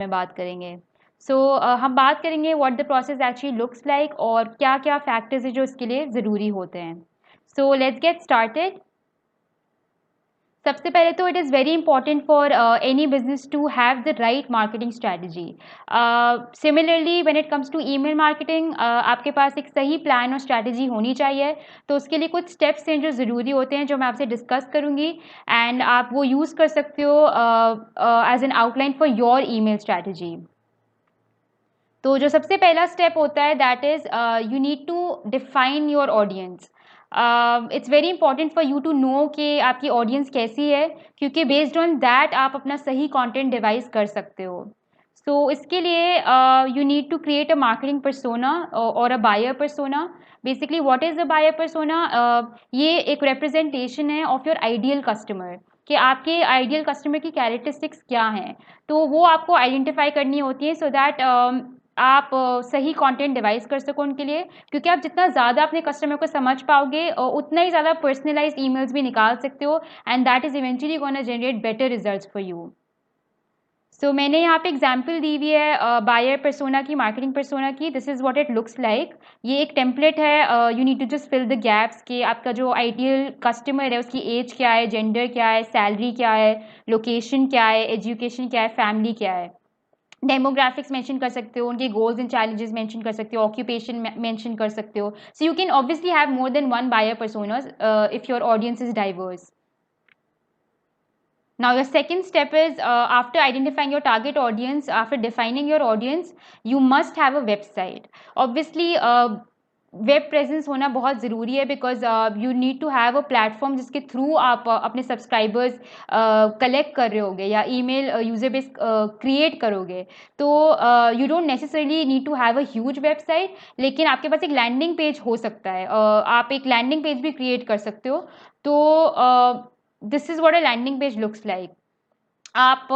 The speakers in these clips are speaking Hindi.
में बात करेंगे। सो हम बात करेंगे what the process actually looks like और क्या क्या फैक्टर्स है जो इसके लिए ज़रूरी होते हैं। So let's get started. सबसे पहले तो it is very important for any business to have the right marketing strategy. Similarly when it comes to email marketing, आपके पास एक सही प्लान और स्ट्रैटेजी होनी चाहिए। तो उसके लिए कुछ स्टेप्स हैं जो ज़रूरी होते हैं, जो मैं आपसे डिस्कस करूँगी, एंड आप वो यूज़ कर सकते हो as an outline for your email strategy. तो जो सबसे पहला स्टेप होता है that is you need to define your audience. It's very important for you to know कि आपकी ऑडियंस कैसी है, क्योंकि बेस्ड ऑन दैट आप अपना सही कंटेंट डिवाइस कर सकते हो। सो इसके लिए you need to create a marketing persona और a buyer persona। Basically what is a buyer persona? ये एक रिप्रेजेंटेशन है ऑफ योर आइडियल कस्टमर, कि आपके आइडियल कस्टमर की कैरेक्टरिस्टिक्स क्या हैं। तो वो आपको आइडेंटिफाई करनी होती है, सो दैट आप सही कंटेंट डिवाइस कर सको उनके लिए, क्योंकि आप जितना ज़्यादा अपने कस्टमर को समझ पाओगे उतना ही ज़्यादा पर्सनलाइज्ड ईमेल्स भी निकाल सकते हो, and that is eventually gonna generate better results for you. So मैंने यहाँ पे एग्जाम्पल दी हुई है बायर persona की, मार्केटिंग persona की। This is what it looks like. ये एक टेम्पलेट है। You need to just fill the gaps कि आपका जो आइडियल कस्टमर है उसकी एज क्या है, जेंडर क्या है, सैलरी क्या है, लोकेशन क्या है, एजुकेशन क्या है, फैमिली क्या है। डेमोग्राफिक्स मेंशन कर सकते हो, उनके गोल्स एंड चैलेंजेस मेंशन कर सकते हो, ऑक्यूपेशन मेंशन कर सकते हो। So you can obviously have more than one buyer personas if your audience is diverse. Now, your second step is after identifying your target audience, after defining your audience, you must have a website. Obviously, web presence होना बहुत ज़रूरी है, because you need to have a platform जिसके थ्रू आप अपने सब्सक्राइबर्स कलेक्ट कर रहे होगे या ईमेल यूज़र बेस क्रिएट करोगे। तो you don't necessarily need to have a huge website, लेकिन आपके पास एक लैंडिंग पेज हो सकता है। आप एक लैंडिंग पेज भी क्रिएट कर सकते हो। तो this is what a landing page looks like. आप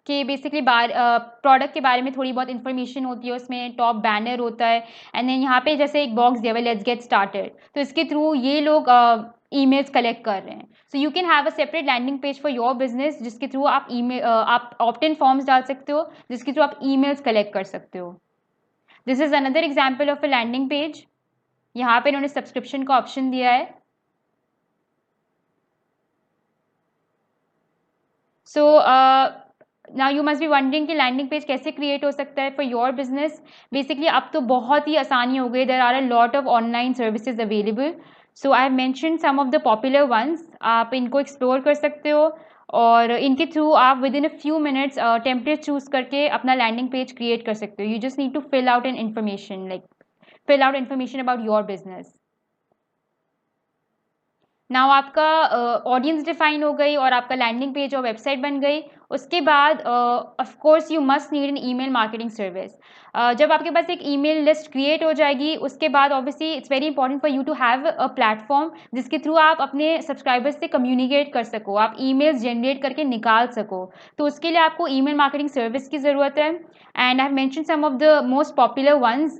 के बेसिकली प्रोडक्ट के बारे में थोड़ी बहुत इन्फॉर्मेशन होती है, उसमें टॉप बैनर होता है, एंड देन यहाँ पे जैसे एक बॉक्स दिया हुआ है, लेट्स गेट स्टार्टेड। तो इसके थ्रू ये लोग ईमेल्स कलेक्ट कर रहे हैं। So you can have a separate landing page for your business, जिसके थ्रू आप आप ऑप्ट इन फॉर्म्स डाल सकते हो, जिसके थ्रू आप ईमेल्स कलेक्ट कर सकते हो। This is another example of a landing page. यहाँ पे इन्होंने सब्सक्रिप्शन का ऑप्शन दिया है। So now you must be wondering कि लैंडिंग पेज कैसे क्रिएट हो सकता है फॉर योर बिजनेस। बेसिकली अब तो बहुत ही आसानी हो गई, there are a lot of online services available. So I have mention some of the popular ones, आप इनको एक्सप्लोर कर सकते हो, और इनके थ्रू आप within a few minutes template choose करके अपना लैंडिंग पेज क्रिएट कर सकते हो। You just need to fill out an information, like fill out information about your business. Now आपका ऑडियंस डिफाइन हो गई और आपका लैंडिंग पेज और वेबसाइट बन गई। उसके बाद of course you must need an email marketing service. जब आपके पास एक ईमेल लिस्ट क्रिएट हो जाएगी, उसके बाद obviously it's very important for you to have a platform जिसके थ्रू आप अपने सब्सक्राइबर्स से कम्युनिकेट कर सको, आप ईमेल्स जनरेट करके निकाल सको। तो उसके लिए आपको ईमेल मार्केटिंग सर्विस की ज़रूरत है, and I have mention some of the most popular ones,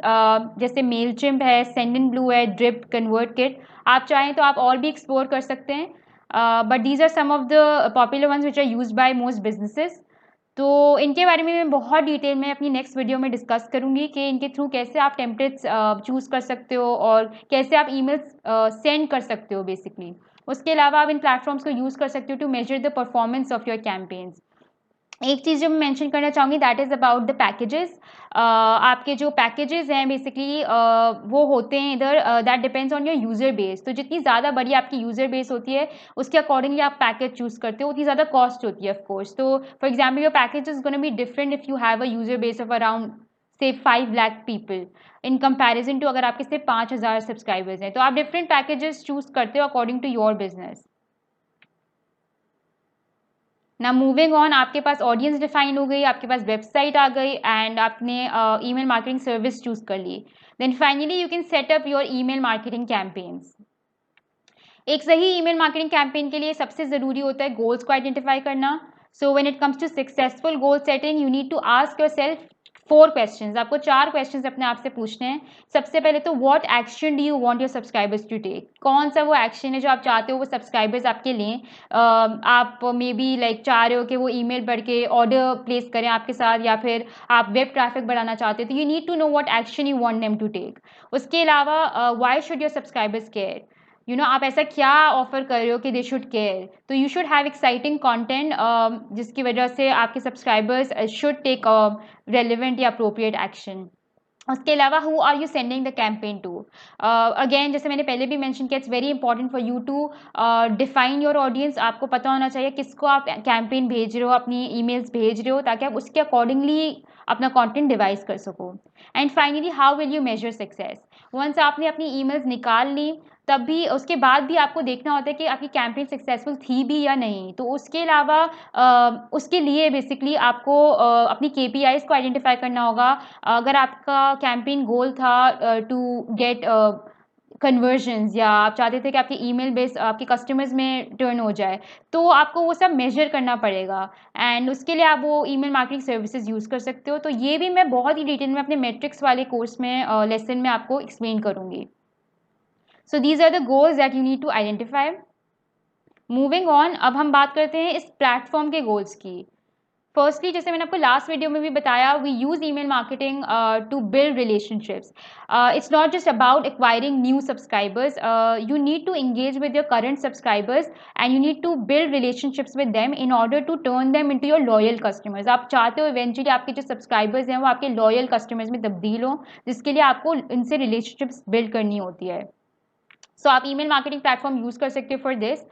जैसे मेलचिम्प है, सेंडनब्लू है, ड्रिप, कन्वर्टकिट। आप चाहें तो आप और भी एक्सप्लोर कर सकते हैं, but these are some of the popular ones which are use by most businesses. तो इनके बारे में मैं बहुत डिटेल में अपनी नेक्स्ट वीडियो में डिस्कस करूंगी कि इनके थ्रू कैसे आप टेम्पलेट्स चूज़ कर सकते हो और कैसे आप ईमेल्स सेंड कर सकते हो बेसिकली। उसके अलावा आप इन प्लेटफॉर्म्स को यूज़ कर सकते हो to measure the performance of your campaigns. एक चीज़ जो मैं मेंशन करना चाहूँगी that is about the packages. आपके जो पैकेजेस हैं बेसिकली वो होते हैं इधर, that depends on your user base. तो जितनी ज़्यादा बड़ी आपकी यूज़र बेस होती है उसके अकॉर्डिंगली आप पैकेज चूज़ करते हो, उतनी ज़्यादा कॉस्ट होती है ऑफ कोर्स। तो for example your package is gonna be different if you have a user base of around say 5 lakh people in comparison to अगर आपके सिर्फ 5,000 सब्सक्राइबर्स हैं। तो आप डिफरेंट पैकेजेस चूज़ करते हो अकॉर्डिंग टू योर बिजनेस। ना मूविंग ऑन, आपके पास ऑडियंस डिफाइन हो गई, आपके पास वेबसाइट आ गई, एंड आपने ईमेल मार्केटिंग सर्विस चूज कर ली। Then finally you can set up your email marketing campaigns. एक सही ईमेल मार्केटिंग कैंपेन के लिए सबसे ज़रूरी होता है गोल्स को आइडेंटिफाई करना। So when it comes to successful goal setting, you need to ask yourself 4 questions, आपको 4 क्वेश्चंस अपने आप से पूछने हैं। सबसे पहले तो what action do you want your subscribers to take, कौन सा वो एक्शन है जो आप चाहते हो वो सब्सक्राइबर्स आपके लें। आप मे बी लाइक चाह रहे हो कि वो ईमेल पढ़ के ऑर्डर प्लेस करें आपके साथ, या फिर आप वेब ट्रैफिक बढ़ाना चाहते हो, तो you need to know what action you want them to take. उसके अलावा why should your subscribers care, आप ऐसा क्या ऑफर कर रहे हो कि दे शुड केयर। तो you should have exciting content जिसकी वजह से आपके सब्सक्राइबर्स शुड टेक रेलिवेंट या अप्रोप्रिएट एक्शन। उसके अलावा who are you sending the campaign to, again जैसे मैंने पहले भी मेंशन किया, it's very important for you to define your audience. आपको पता होना चाहिए किसको आप कैंपेन भेज रहे हो, अपनी ईमेल्स भेज रहे हो, ताकि आप उसके अकॉर्डिंगली अपना कंटेंट डिवाइस कर सको। And finally how will you measure success, once आपने अपनी ईमेल्स निकाल ली, तब भी उसके बाद भी आपको देखना होता है कि आपकी कैंपेन सक्सेसफुल थी भी या नहीं। तो उसके अलावा उसके लिए बेसिकली आपको अपनी KPIs को आइडेंटिफाई करना होगा। अगर आपका कैंपेन गोल था टू गेट कन्वर्जन्स, या आप चाहते थे कि आपके ईमेल बेस आपके कस्टमर्स में टर्न हो जाए, तो आपको वो सब मेजर करना पड़ेगा। एंड उसके लिए आप वो ईमेल मार्केटिंग सर्विसेज यूज़ कर सकते हो। तो ये भी मैं बहुत ही डिटेल में अपने मैट्रिक्स वाले कोर्स में लेसन में आपको एक्सप्लेन करूँगी। So these are the goals that you need to identify. Moving on, अब हम बात करते हैं इस प्लेटफॉर्म के गोल्स की। फर्स्टली, जैसे मैंने आपको लास्ट वीडियो में भी बताया, we use email marketing to build relationships. It's not just about acquiring new subscribers, you need to engage with your current subscribers and you need to build relationships with them in order to turn them into your loyal customers. आप चाहते हो इवेंचुअली आपके जो सब्सक्राइबर्स हैं वो आपके लॉयल कस्टमर्स में तब्दील हो, जिसके लिए आपको इनसे रिलेशनशिप्स बिल्ड करनी होती है। सो आप ईमेल मार्केटिंग प्लेटफॉर्म यूज़ कर सकते हो फॉर दिस।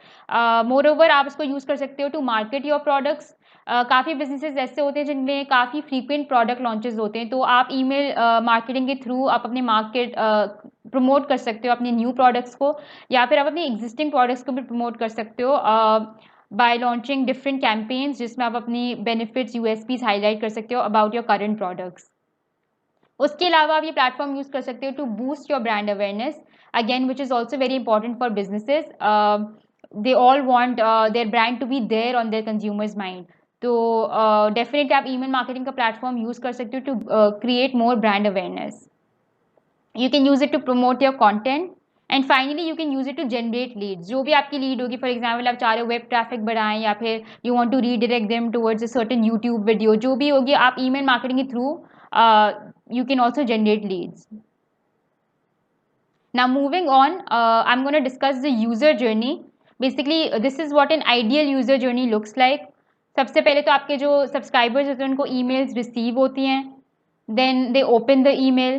मोर ओवर आप इसको यूज़ कर सकते हो टू मार्केट योर प्रोडक्ट्स। काफ़ी बिजनेसेस ऐसे होते हैं जिनमें काफ़ी फ्रीक्वेंट प्रोडक्ट लॉन्चेस होते हैं, तो आप ईमेल मार्केटिंग के थ्रू आप अपने मार्केट प्रमोट कर सकते हो अपने न्यू प्रोडक्ट्स को, या फिर आप अपने एग्जिस्टिंग प्रोडक्ट्स को भी प्रमोट कर सकते हो बाय लॉन्चिंग डिफरेंट कैंपेन्स, जिसमें आप अपनी बेनिफिट्स USPs हाईलाइट कर सकते हो अबाउट योर करंट प्रोडक्ट्स। उसके अलावा आप ये प्लेटफॉर्म यूज़ कर सकते हो to boost your brand awareness, again which is also very important for businesses. They all want their brand to be there on their consumers mind. तो डेफिनेटली आप ईमेल मार्केटिंग का प्लेटफॉर्म यूज़ कर सकते हो to create more brand awareness. You can use it to promote your content and finally you can use it to generate leads. जो भी आपकी लीड होगी, फॉर एग्जाम्पल आप चाह रहे हो वेब ट्रैफिक बढ़ाएं, या फिर you want to redirect them towards a certain YouTube video, जो भी होगी आप ईमेल मार्केटिंग के through you can also generate leads. Now moving on, I'm going to discuss the user journey. Basically this is what an ideal user journey looks like. सबसे पहले तो आपके जो सब्सक्राइबर्स होते हैं उनको ईमेल्स रिसीव होती हैं, then they open the email,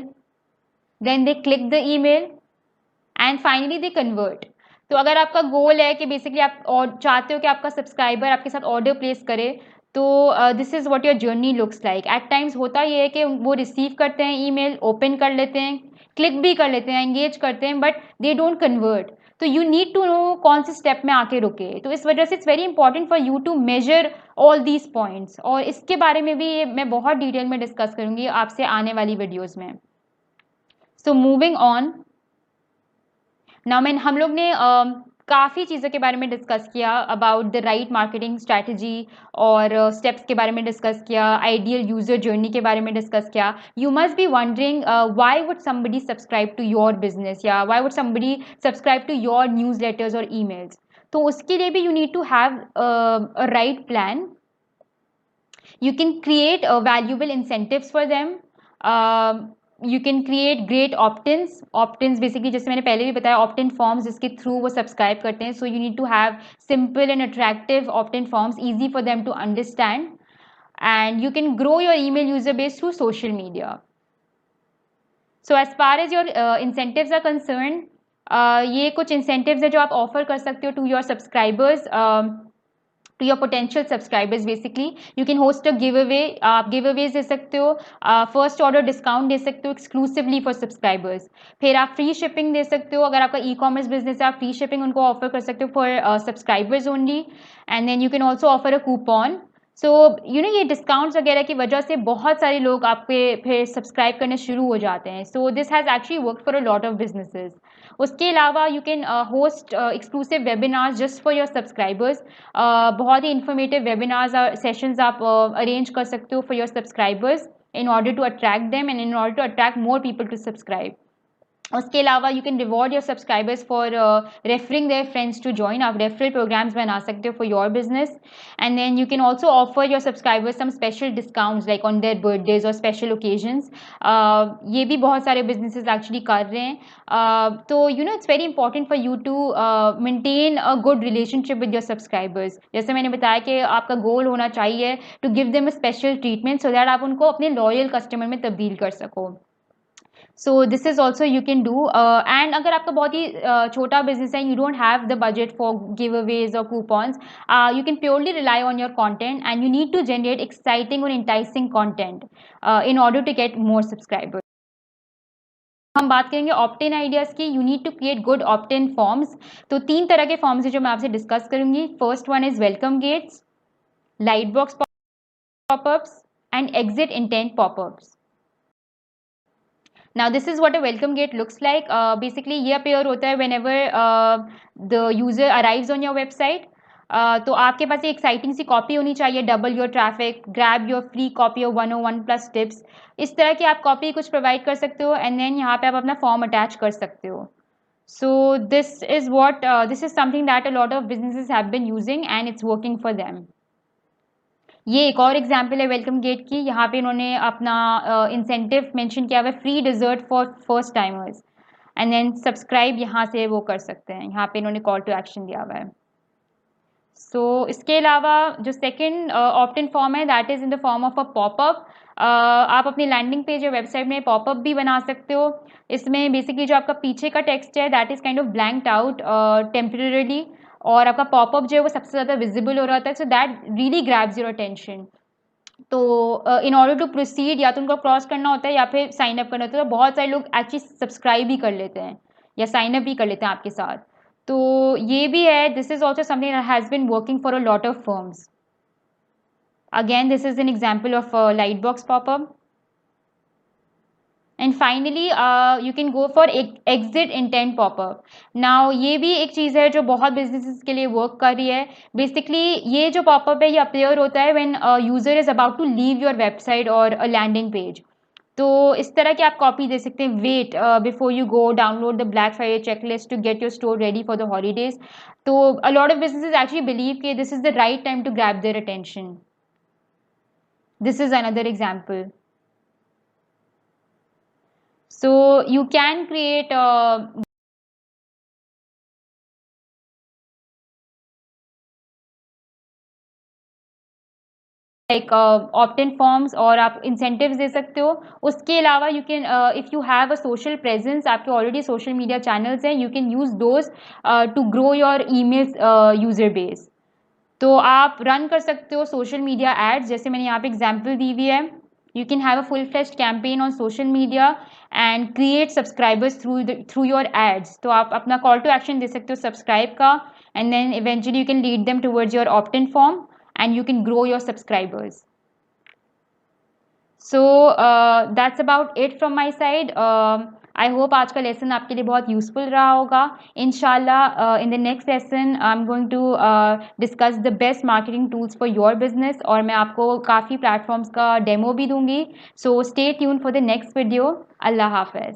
then they click the email and finally they convert. तो अगर आपका गोल है कि बेसिकली आप और चाहते हो कि आपका सब्सक्राइबर आपके साथ ऑर्डर प्लेस करे, तो this is what your journey looks like. At times होता ये है कि वो रिसीव करते हैं ईमेल, ओपन कर लेते हैं, क्लिक भी कर लेते हैं, एंगेज करते हैं, बट दे डोंट कन्वर्ट। तो यू नीड टू नो कौन से स्टेप में आके रुके। तो इस वजह से it's very important for you to measure all these points, और इसके बारे में भी मैं बहुत डिटेल में डिस्कस करूँगी आपसे आने वाली वीडियोज़ में। सो मूविंग ऑन नाउ, हम लोग ने काफ़ी चीज़ों के बारे में डिस्कस किया about the right marketing strategy, और स्टेप्स के बारे में डिस्कस किया, आइडियल यूज़र जर्नी के बारे में डिस्कस किया। You must be wondering why would somebody subscribe to your business, या why would somebody subscribe to your newsletters और ईमेल्स। तो उसके लिए भी you need to have a right plan. You can create valuable incentives for them. You can create great opt ins basically जैसे मैंने पहले भी बताया, ऑप्टिन फॉर्म्स जिसके थ्रू वो सब्सक्राइब करते हैं। So you need to have simple and attractive Optin forms, easy for them to understand. And you can grow your email user base through social media. So as far as your incentives are concern, ये कुछ इंसेंटिव्स है जो आप ऑफर कर सकते हो to your subscribers, to your potential subscribers. Basically you can host a giveaway, आप giveaways दे सकते हो, फर्स्ट ऑर्डर डिस्काउंट दे सकते हो एक्सक्लूसिवली फॉर सब्सक्राइबर्स। फिर आप फ्री शिपिंग दे सकते हो, अगर आपका ई-कॉमर्स बिजनेस है आप फ्री शिपिंग उनको ऑफर कर सकते हो for subscribers only. And then you can also offer a coupon. So ये डिस्काउंट्स वगैरह की वजह से बहुत सारे लोग आपके फिर सब्सक्राइब करने शुरू हो जाते हैं। So this has actually work for a lot of businesses. उसके अलावा you can host exclusive webinars just for your subscribers. बहुत ही इंफॉर्मेटिव वेबिनार्स और सेशंस आप अरेंज कर सकते हो for your subscribers. in order to attract them and in order to attract more people to subscribe. उसके अलावा you can reward your subscribers for referring their friends to join. आप रेफरल प्रोग्राम्स बना सकते हो for your business. And then you can also offer your subscribers some special discounts like on their birthdays और स्पेशल ओकेजन्स. ये भी बहुत सारे बिजनेसेस एक्चुअली कर रहे हैं. तो you know it's very important for you to maintain a good relationship with your subscribers. जैसे मैंने बताया कि आपका गोल होना चाहिए to give them a special treatment so that आप उनको अपने लॉयल कस्टमर में तब्दील कर सको. So this is also you can do. And अगर आपका बहुत ही छोटा बिजनेस है, you don't have the budget for giveaways और coupons, you can purely rely on your content and you need to generate exciting और enticing content in order to get more subscribers. हम बात करेंगे ऑप्ट इन आइडियाज़ की. You need to create good opt in forms. तो 3 तरह के फॉर्म्स हैं जो मैं आपसे डिस्कस करूंगी. First one is welcome gates, light box popups and exit intent popups. Now this is what a welcome gate looks like. Basically ये appear होता है whenever the user arrives on your website. तो आपके पास एक एक्साइटिंग सी कॉपी होनी चाहिए. Double your traffic, grab your free copy of 101+ tips. इस तरह की आप कॉपी कुछ प्रोवाइड कर सकते हो एंड देन यहाँ पे आप अपना फॉर्म अटैच कर सकते हो. So this is something that a lot of businesses have been using and it's working for them. ये एक और एग्जाम्पल है वेलकम गेट की. यहाँ पे इन्होंने अपना इंसेंटिव मेंशन किया हुआ है, free dessert for first timers. And then subscribe यहाँ से वो कर सकते हैं. यहाँ पे इन्होंने कॉल टू एक्शन दिया हुआ है. सो इसके अलावा जो सेकंड ऑप्ट इन फॉर्म है that is in the form of a popup. आप अपनी लैंडिंग पेज या वेबसाइट में पॉपअप भी बना सकते हो. इसमें बेसिकली जो आपका पीछे का टेक्स्ट है that is kind of blanked out temporarily, और आपका पॉपअप जो है वो सबसे ज़्यादा विजिबल हो रहा होता है. So that really grabs your attention. तो इन ऑर्डर टू प्रोसीड या तो उनको क्रॉस करना होता है या फिर साइन अप करना होता है. तो बहुत सारे लोग एक्चुअली सब्सक्राइब भी कर लेते हैं या साइन अप भी कर लेते हैं आपके साथ. तो ये भी है. This is also something that has been working for a lot of firms. Again this is an example of light box popup. And finally you can go for exit intent popup. Now ये भी एक चीज़ है जो बहुत बिजनेसेस के लिए वर्क कर रही है. बेसिकली ये जो पॉपअप है ये अपीयर होता है when user is about to leave your website और अ लैंडिंग पेज. तो इस तरह की आप कॉपी दे सकते हैं. Wait before you go download the Black Friday checklist to get your store ready for the holidays. तो a lot of businesses actually believe कि this is the right time to grab their attention. This is another example. So you can create like opt-in forms और आप incentives दे सकते हो. उसके अलावा you can if you have a social presence, आपके already social media channels हैं, you can use those to grow your email user base. तो आप रन कर सकते हो सोशल मीडिया एड्स. जैसे मैंने यहाँ पे एग्जाम्पल दी हुई है. You can have a full fleshed campaign on social media and create subscribers through your ads. तो आप अपना कॉल टू एक्शन दे सकते हो सब्सक्राइब का and then eventually you can lead them towards your opt in form and you can grow your subscribers. So that's about it from my side. I hope आज का लेसन आपके लिए बहुत यूजफुल रहा होगा. इंशाल्लाह in the next lesson I'm going to discuss the best marketing tools for your business और मैं आपको काफ़ी प्लेटफॉर्म्स का डेमो भी दूंगी. So stay tuned for the next video. अल्लाह हाफ़िज़.